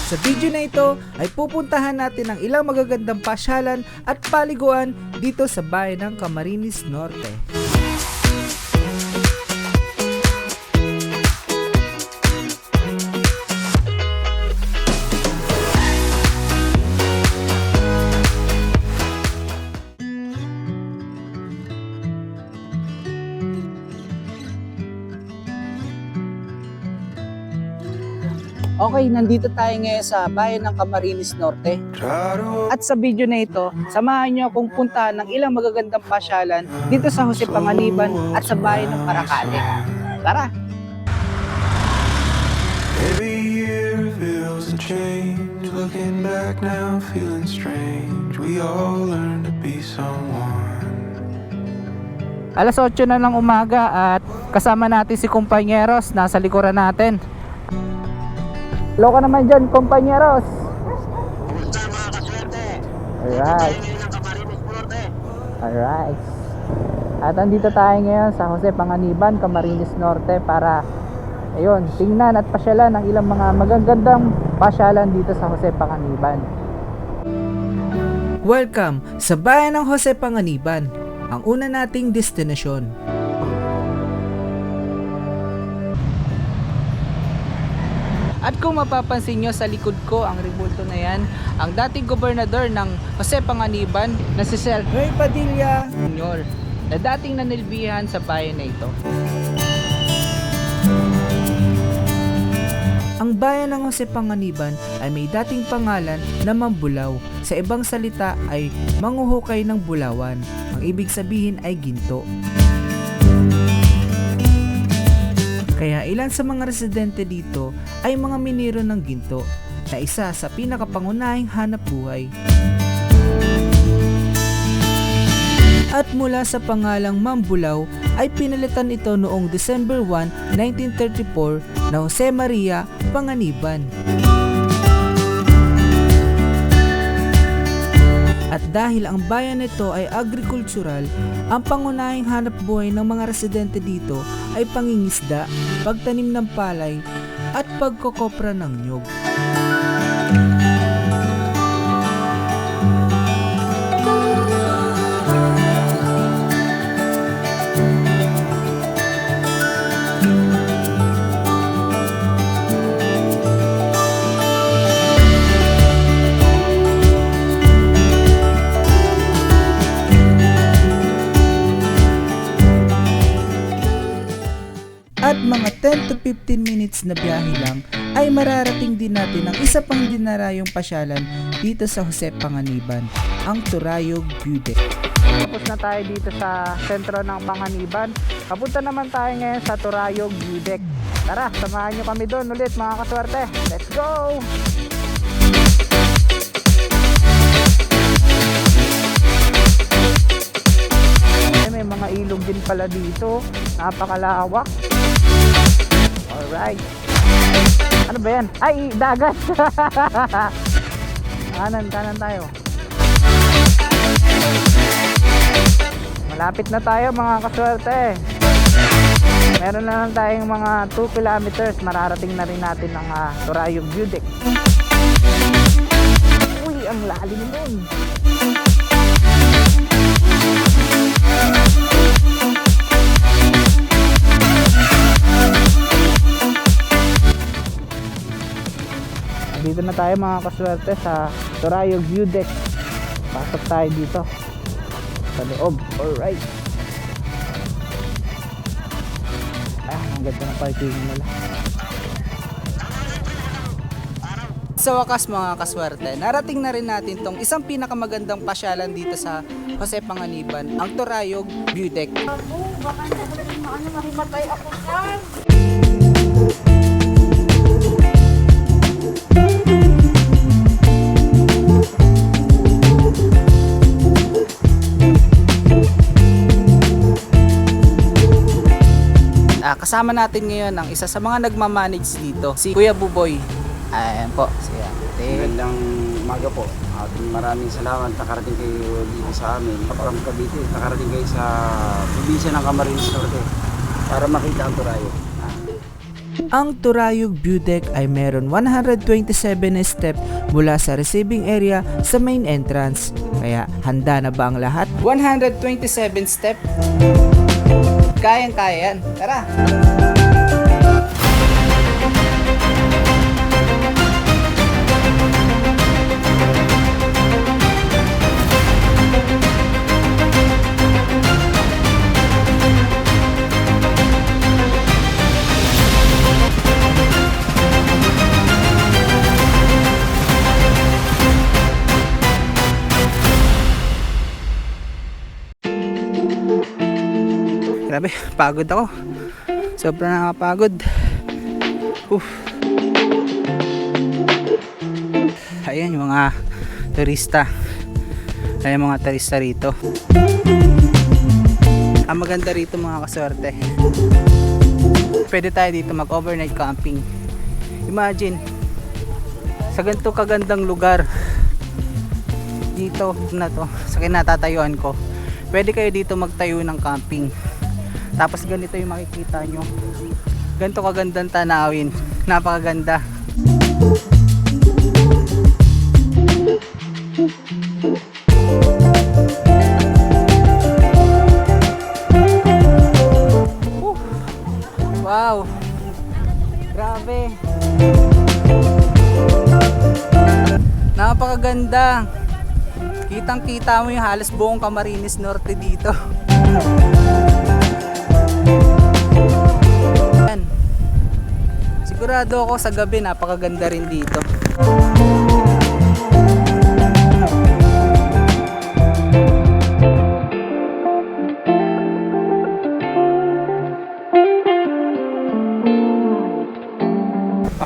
Sa video na ito ay pupuntahan natin ang ilang magagandang pasyalan at paliguan dito sa bayan ng Camarines Norte. Okay, nandito tayo ngayon sa bayan ng Camarines Norte. At sa video na ito, samahan niyo akong puntahan ng ilang magagandang pasyalan dito sa Jose Panganiban at sa bayan ng Paracate. Tara! Every year feels a change. Looking back now, feeling strange. We all learn to be someone. Alas 8 na ng umaga at kasama natin si Kompanyeros nasa likuran natin. Hello ka naman dyan, Kompanyeros. Alright. Alright. At andito tayo ngayon sa Jose Panganiban, Camarines Norte para tingnan at pasyalan ang ilang mga magagandang pasyalan dito sa Jose Panganiban. Welcome sa bayan ng Jose Panganiban, ang una nating destinasyon. At kung mapapansin nyo sa likod ko, ang rebulto na yan, ang dating gobernador ng Jose Panganiban na si Sir Rey Padilla Jr. na dating nanilbihan sa bayan na ito. Ang bayan ng Jose Panganiban ay may dating pangalan na Mambulaw. Sa ibang salita ay manguhukay ng bulawan. Ang ibig sabihin ay ginto. Kaya ilan sa mga residente dito ay mga minero ng ginto na isa sa pinakapangunahing hanap buhay. At mula sa pangalang Mambulaw ay pinalitan ito noong December 1, 1934 na Jose Maria Panganiban. At dahil ang bayan nito ay agricultural, ang pangunahing hanap buhay ng mga residente dito ay pangingisda, pagtanim ng palay, at pagkokopra ng nyog. At mga 10 to 15 minutes na biyahe lang ay mararating din natin ang isa pang dinarayong pasyalan dito sa Jose Panganiban, ang Turayog View Deck. Tapos na tayo dito sa sentro ng Panganiban. Kapunta naman tayo ngayon sa Turayog View Deck. Tara, samahan nyo kami doon ulit mga kaswerte. Let's go! May mga ilog din pala dito. Napakalawak. Alright. Ano ba yan? Ay, dagat! Kanan tayo. Malapit na tayo mga kaswerte. Meron na lang tayong mga 2 kilometers. Mararating na rin natin ang Turayog View Deck. Uy, ang lalim nun. Dito na tayo mga kaswerte sa Turayog View Deck. Pasok tayo dito sa loob. Alright. Ang ganda ng parking nila. Sa wakas mga kaswerte, narating na rin natin tong isang pinakamagandang pasyalan dito sa Jose Panganiban, ang Turayog View Deck. Baka mahimatay ako yan. Kasama natin ngayon ang isa sa mga nagmamanage dito, si Kuya Buboy. Ayan po, siya. Magandang umaga po. At maraming salamat nakarating kayo dito sa amin. From Cavite, nakarating kayo sa probinsya ng Camarines Norte para makita ang Turayog. Ang Turayog View Deck ay meron 127 na step mula sa receiving area sa main entrance. Kaya handa na ba ang lahat? 127 step? Kayang-kaya yan. Tara! Grabe, pagod ako. Sobrang nakapagod. Ayan yung mga turista. Ayan mga turista rito. Ang maganda rito mga kaswerte, pwede tayo dito mag overnight camping. Imagine, sa ganito kagandang lugar dito na to, sa kinatatayuan ko, pwede kayo dito magtayo ng camping. Tapos ganito yung makikita nyo, ganito kagandang tanawin, napakaganda. Wow, grabe, napakaganda. Kitang kita mo yung halos buong Camarines Norte dito. Yan. Sigurado ako sa gabi napakaganda rin dito.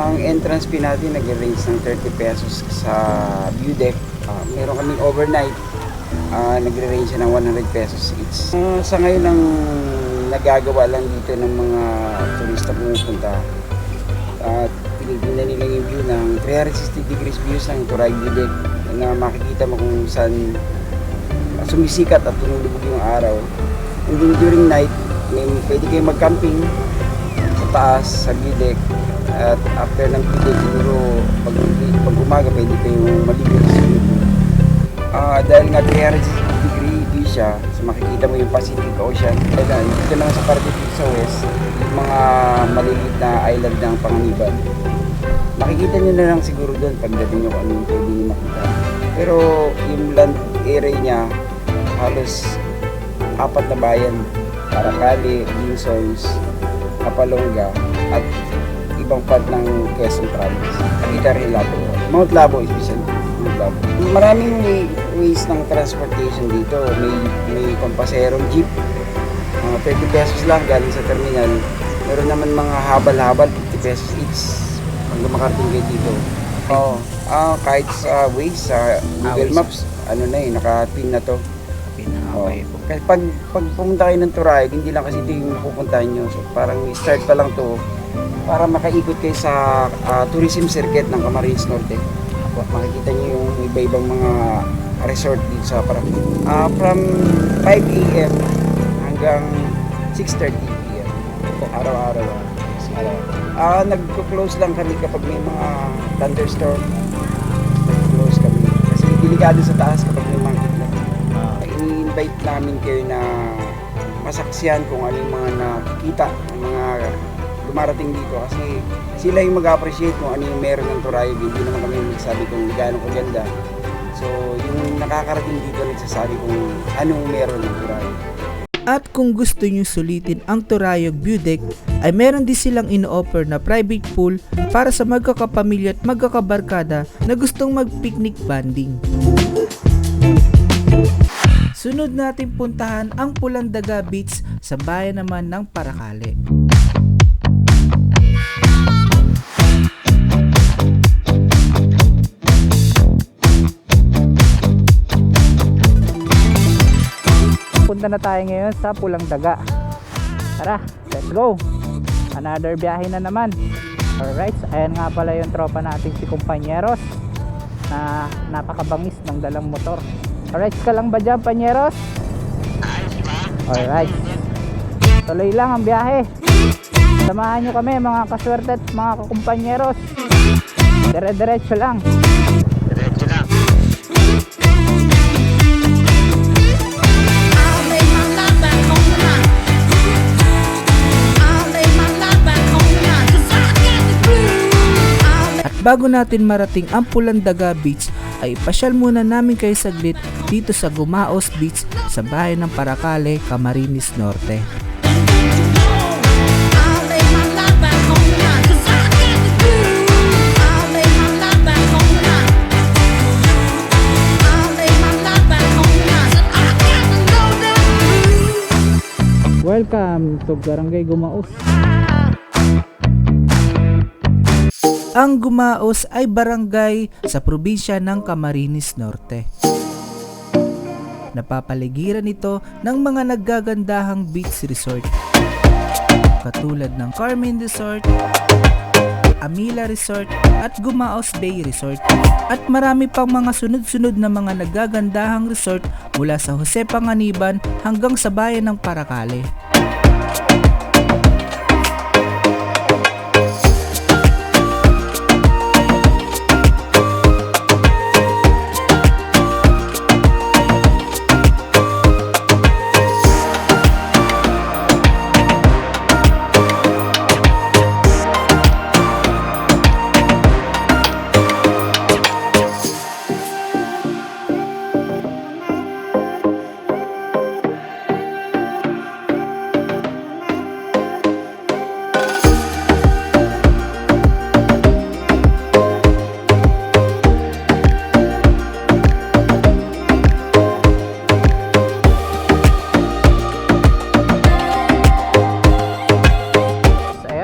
Ang entrance fee natin nag-range ng 30 pesos sa view deck. Meron kaming overnight, nagre-range ng 100 pesos each. Sa ngayon ang nagagawa lang dito ng mga turista pumupunta, tinitingnan nila yung view ng 360 degrees views ng Turayog View Deck na makikita mo kung saan sumisikat at tumulubog yung araw. And then during night, pwede kayo mag-camping sa taas, sa view deck. At after ng view deck, siguro pag umaga pwede kayong maligo sa swimming pool. Dahil nga 360 degree view siya, so makikita mo yung Pacific Ocean. Kaya dito naman sa parte dito sa west, yung mga maliliit na island ng Panganiban. Makikita nyo na lang siguro doon pagdating nyo kung ano yung pwede nyo makita. Pero yung land area niya, halos 4 na bayan. Paracali, Linsons, Kapalonga, at ibang part ng Quezon Province. Nakita rin Labo. Mount Labo especially. Mount Labo. Maraming ways ng transportation dito. May pampaserong jeep. 30 pesos lang galing sa terminal. Meron naman mga habal-habal, 50 pesos each. Pag makarating kayo dito. Kahit sa Waze, sa Google Maps, ano na naka-pin na to. Kasi pag pumunta kayo ng Turayog, hindi lang kasi ito yung pupuntahan nyo. So parang start pa lang to para makaikot kayo sa tourism circuit ng Camarines Norte. Makikita nyo yung iba-ibang mga resort dito sa Paracali. From 5 a.m. hanggang 6:30 p.m. Araw-araw. Nagko-close lang kami kapag may mga thunderstorm. Nagko-close kami. Kasi delikado sa taas kapag may mga kidlat. I-invite namin kayo na masaksihan kung ano yung mga nakikita ng mga dumarating dito kasi sila yung mag-appreciate kung ano yung meron ng Turayog. Hindi naman kami nagsasabi kung gaano kaganda. So yung nakakarating dito nagsasabi kung anong meron ng Turayog. At kung gusto nyo sulitin ang Turayog View Deck, ay meron din silang ino-offer na private pool para sa magkakapamilya at magkakabarkada na gustong mag-picnic banding. Sunod natin puntahan ang Pulandaga Beach sa bayan naman ng Paracali. Punta na tayo ngayon sa Pulandaga. Tara, let's go! Another biyahe na naman. Alright, ayan nga pala yung tropa nating si Companyeros na napakabangis ng dalang motor. Alright ka lang ba dyan, Panyeros? Alright, tuloy lang ang biyahe. Samahan nyo kami mga kaswerte at mga kakumpanyeros. Dire-diretso lang. I'll lay my life back on the line. I'll lay my life back on the line. 'Cause I got the groove. At bago natin marating ang Pulandaga Beach, ay ipasyal muna namin kayo saglit dito sa Gumaos Beach sa bayan ng Paracale, Camarines Norte. I'll lay my life back on the line. 'Cause I got the groove. I'll lay my life back on the line. I'll lay my life back on the line. Said I got to know that groove. Welcome to Barangay Gumaos. Ang Gumaos ay barangay sa probinsya ng Camarines Norte. Napapaligiran ito ng mga naggagandahang beach resort katulad ng Carmen Resort, Amila Resort at Gumaos Bay Resort, at marami pang mga sunod-sunod na mga naggagandahang resort mula sa Jose Panganiban hanggang sa bayan ng Paracale.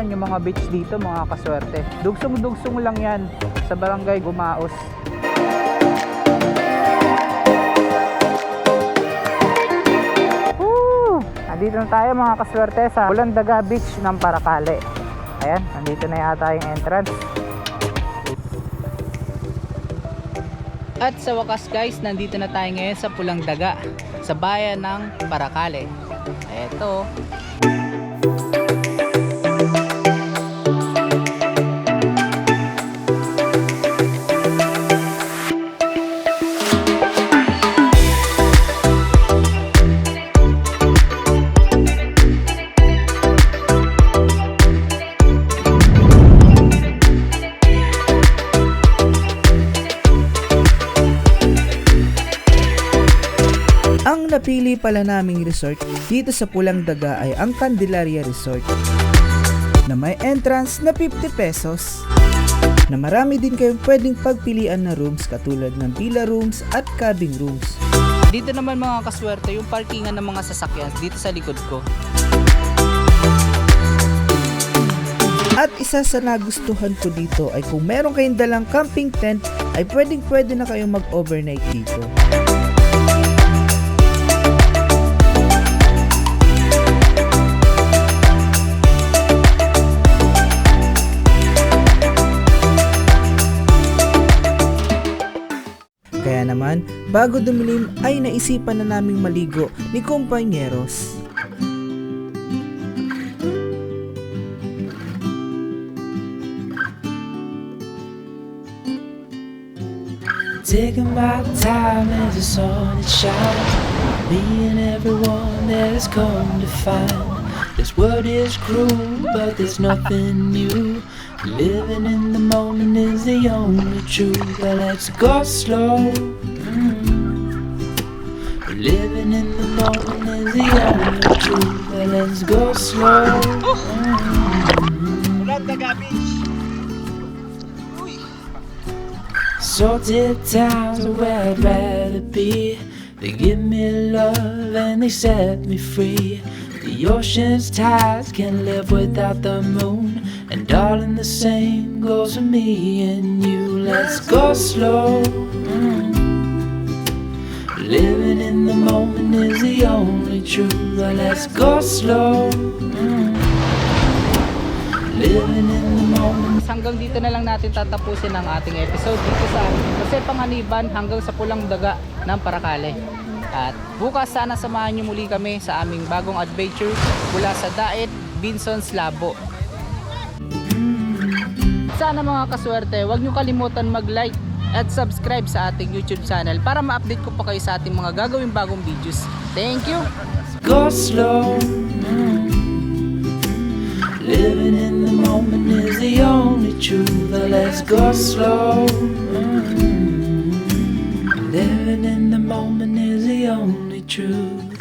Yung mga beach dito mga kaswerte, dugsong-dugsong lang yan sa barangay Gumaos. Nandito na tayo mga kaswerte sa Pulandaga Beach ng Paracale. Ayan, nandito na yata yung entrance. At sa wakas guys, nandito na tayo ngayon sa Pulandaga, sa bayan ng Paracale. Eto. Ang napili pala naming resort dito sa Pulandaga ay ang Candelaria Resort na may entrance na 50 pesos, na marami din kayong pwedeng pagpilian na rooms katulad ng villa rooms at cabin rooms. Dito naman mga kaswerte yung parkingan ng mga sasakyan dito sa likod ko. At isa sa nagustuhan ko dito ay kung meron kayong dalang camping tent ay pwede na kayong mag-overnight dito. Kaya naman, bago dumilim ay naisipan na naming maligo ni Kumpanyeros. Taking my time as the sun is shining, me and everyone that has come to find. This world is cruel, but there's nothing new. Living in the moment is the only truth. But let's go slow. Living in the moment is the only truth. But let's go slow. Salted towns are where I'd rather be. They give me love and they set me free. The ocean's tides can't live without the moon. And darling, the same goes for me and you. Let's go slow. Living in the moment is the only truth. Let's go slow. Living in the moment. Hanggang dito na lang natin tatapusin ang ating episode dito sa Jose Panganiban hanggang sa Pulandaga ng Paracale. At bukas sana samahan niyo muli kami sa aming bagong adventure mula sa Daet, Binsons, Labo. sana mga kaswerte, huwag nyo kalimutan mag-like at subscribe sa ating YouTube channel para ma-update ko pa kayo sa ating mga gagawing bagong videos. Thank you! Go slow. Living in the moment is the only truth. Let's go slow. Living in the moment is the only truth.